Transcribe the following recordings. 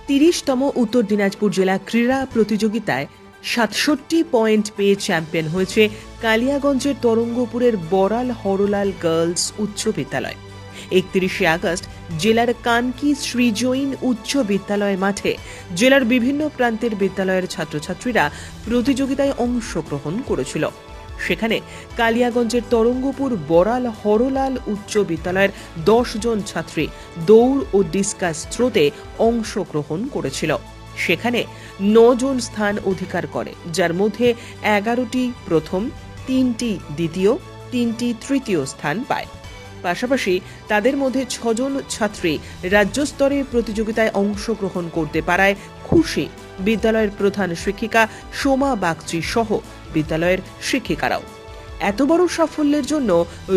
30তম উত্তর দিনাজপুর জেলা ক্রীড়া প্রতিযোগিতায় ৬৭ পয়েন্ট পেয়ে চ্যাম্পিয়ন হয়েছে কালিয়াগঞ্জের তরঙ্গপুরের বড়াল হরলাল গার্লস উচ্চ বিদ্যালয়। ৩১শে আগস্ট জেলার কানকি শ্রীজৈন উচ্চ বিদ্যালয় মাঠে জেলার বিভিন্ন প্রান্তের বিদ্যালয়ের ছাত্রছাত্রীরা প্রতিযোগিতায় অংশগ্রহণ করেছিল। সেখানে কালিয়াগঞ্জের তরঙ্গপুর বড়াল হরলাল উচ্চ বিদ্যালয়ের ১০ জন ছাত্রী দৌড় ও ডিসকাস থ্রোতে অংশগ্রহণ করেছিল। সেখানে ৯ জন স্থান অধিকার করে, যার মধ্যে ১১টি প্রথম, ৩টি দ্বিতীয়, ৩টি তৃতীয় স্থান পায়। পাশাপাশি তাদের মধ্যে ৬ জন ছাত্রী রাজ্য স্তরে প্রতিযোগিতায় অংশগ্রহণ করতে পারায় খুশি বিদ্যালয়ের প্রধান শিক্ষিকা সোমা বাগচি সহ বিদ্যালয়ের শিক্ষিকারাও। এত বড় সাফল্যের জন্য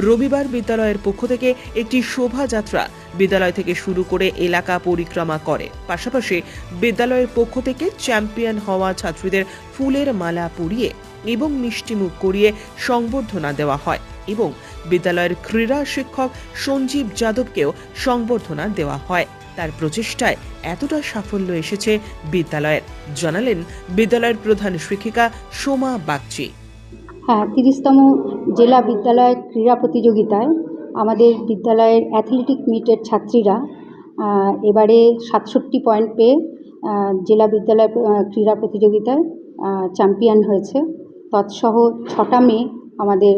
রবিবার বিদ্যালয়ের পক্ষ থেকে একটি শোভাযাত্রা বিদ্যালয় থেকে শুরু করে এলাকা পরিক্রমা করে। পাশাপাশি বিদ্যালয়ের পক্ষ থেকে চ্যাম্পিয়ন হওয়া ছাত্রীদের ফুলের মালা পরিয়ে এবং মিষ্টিমুখ করিয়ে সংবর্ধনা দেওয়া হয় এবং বিদ্যালয়ের ক্রীড়া শিক্ষক সঞ্জীব যাদবকেও সংবর্ধনা দেওয়া হয়। তার প্রচেষ্টায় এতটা সাফল্য এসেছে বিদ্যালয়ের, জানালেন বিদ্যালয়ের প্রধান শিক্ষিকা সোমা বাগচি। হ্যাঁ, 30তম জেলা বিদ্যালয় ক্রীড়া প্রতিযোগিতায় আমাদের বিদ্যালয়ের অ্যাথলেটিক মিটের ছাত্রীরা এবারে ৬৭ পয়েন্ট পেয়ে জেলা বিদ্যালয় ক্রীড়া প্রতিযোগিতায় চ্যাম্পিয়ন হয়েছে। তৎসহ ৬টা মেয়ে আমাদের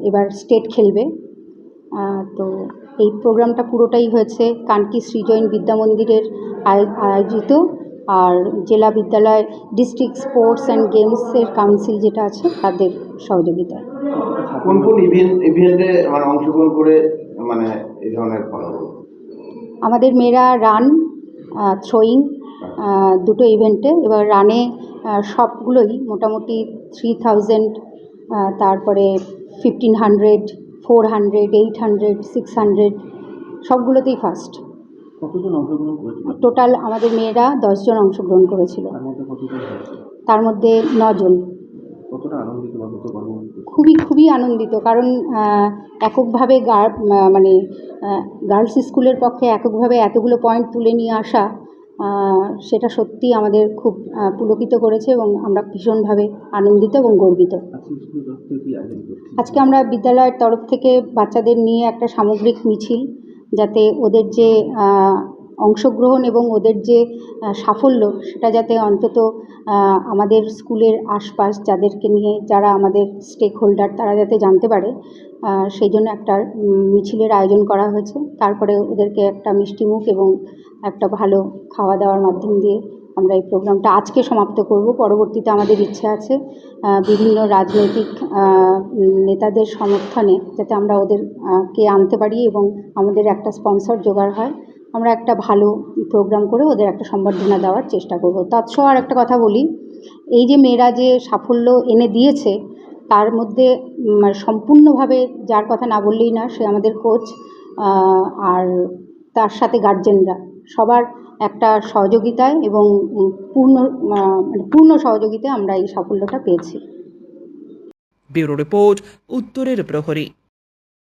এবার স্টেট খেলবে। তো এই প্রোগ্রামটা পুরোটাই হয়েছে কানকি শ্রীজৈন বিদ্যা মন্দিরের আয়োজিত, আর জেলা বিদ্যালয় ডিস্ট্রিক্ট স্পোর্টস অ্যান্ড গেমসের কাউন্সিল যেটা আছে তাদের সহযোগিতায়। কোন কোন ইভেন্টে অংশগ্রহণ করে এই ধরনের ফলাফল? আমাদের মেয়েরা রান, থ্রোয়িং, দুটো ইভেন্টে। এবার রানে সবগুলোই মোটামুটি 3000, তারপরে 1500, 400, 800, 600 সবগুলোতেই ফার্স্ট। কতজন অংশগ্রহণ করেছিল? টোটাল আমাদের মেয়েরা 10 জন অংশগ্রহণ করেছিল, তার মধ্যে 9 জন। কতটা আনন্দিত? খুবই আনন্দিত, কারণ এককভাবে গার্লস স্কুলের পক্ষে এককভাবে এতগুলো পয়েন্ট তুলে নিয়ে আসা, সেটা সত্যি আমাদের খুব পুলকিত করেছে এবং আমরা ভীষণভাবে আনন্দিত এবং গর্বিত। আজকে আমরা বিদ্যালয়ের তরফ থেকে বাচ্চাদের নিয়ে একটা সামগ্রিক মিছিল, যাতে ওদের যে অংশগ্রহণ এবং ওদের যে সাফল্য সেটা যাতে অন্তত আমাদের স্কুলের আশপাশ যাদেরকে নিয়ে যারা আমাদের স্টেক হোল্ডার তারা যাতে জানতে পারে, সেই জন্য একটা মিছিলের আয়োজন করা হয়েছে। তারপরে ওদেরকে একটা মিষ্টিমুখ এবং একটা ভালো খাওয়া দাওয়ার মাধ্যম দিয়ে আমরা এই প্রোগ্রামটা আজকে সমাপ্ত করব। পরবর্তীতে আমাদের ইচ্ছে আছে বিভিন্ন রাজনৈতিক নেতাদের সমর্থনে যাতে আমরা ওদেরকে আনতে পারি এবং আমাদের একটা স্পন্সর জোগাড় হয়, আমরা একটা ভালো প্রোগ্রাম করে ওদের একটা সম্বর্ধনা দেওয়ার চেষ্টা করব। তৎসহ আর একটা কথা বলি, এই যে মেয়েরা যে সাফল্য এনে দিয়েছে তার মধ্যে সম্পূর্ণভাবে যার কথা না বললেই না, সে আমাদের কোচ, আর তার সাথে গার্জেনরা সবার একটা সহযোগিতায় এবং পূর্ণ সহযোগিতায় আমরা এই সাফল্যটা পেয়েছি। ব্যুরো রিপোর্ট, উত্তরের প্রহরী।